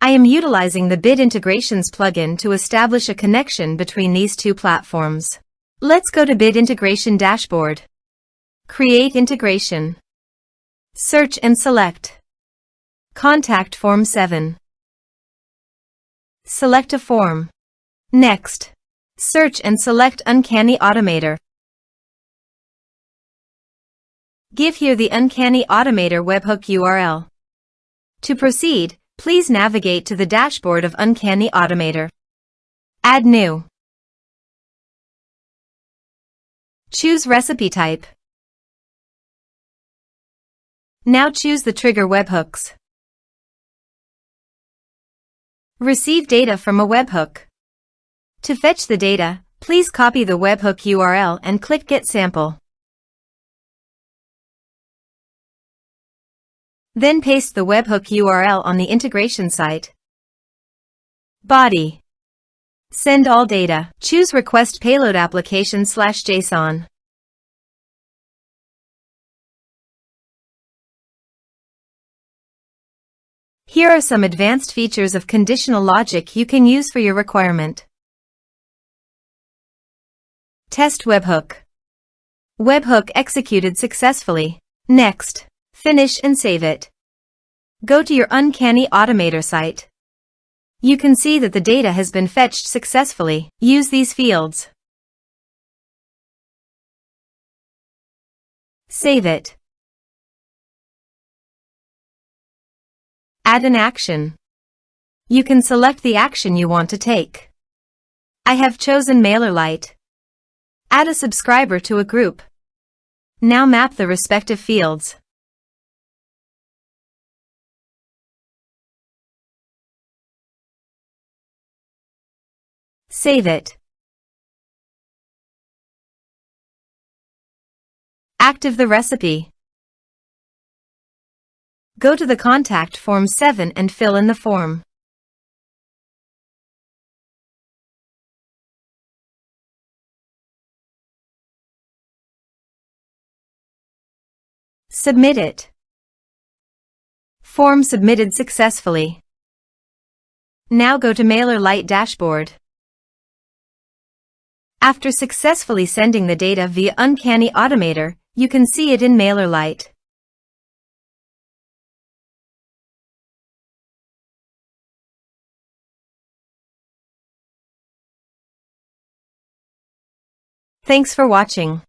I am utilizing the Bit Integrations plugin to establish a connection between these two platforms. Let's go to Bit Integration Dashboard. Create integration. Search and select Contact Form 7. Select a form. Next, search and select Uncanny Automator. Give here the Uncanny Automator webhook URL. To proceed, please navigate to the dashboard of Uncanny Automator. Add new. Choose recipe type. Now choose the trigger webhooks. Receive data from a webhook. To fetch the data, please copy the webhook URL and click Get Sample. Then paste the webhook URL on the integration site. Body. Send all data. Choose Request Payload Application/JSON. Here are some advanced features of conditional logic you can use for your requirement. Test webhook. Webhook executed successfully. Next, finish and save it. Go to your Uncanny Automator site. You can see that the data has been fetched successfully. Use these fields. Save it. Add an action. You can select the action you want to take. I have chosen MailerLite. Add a subscriber to a group. Now map the respective fields. Save it. Active the recipe. Go to the Contact Form 7 and fill in the form. Submit it. Form submitted successfully. Now go to MailerLite dashboard. After successfully sending the data via Uncanny Automator, you can see it in MailerLite. Thanks for watching.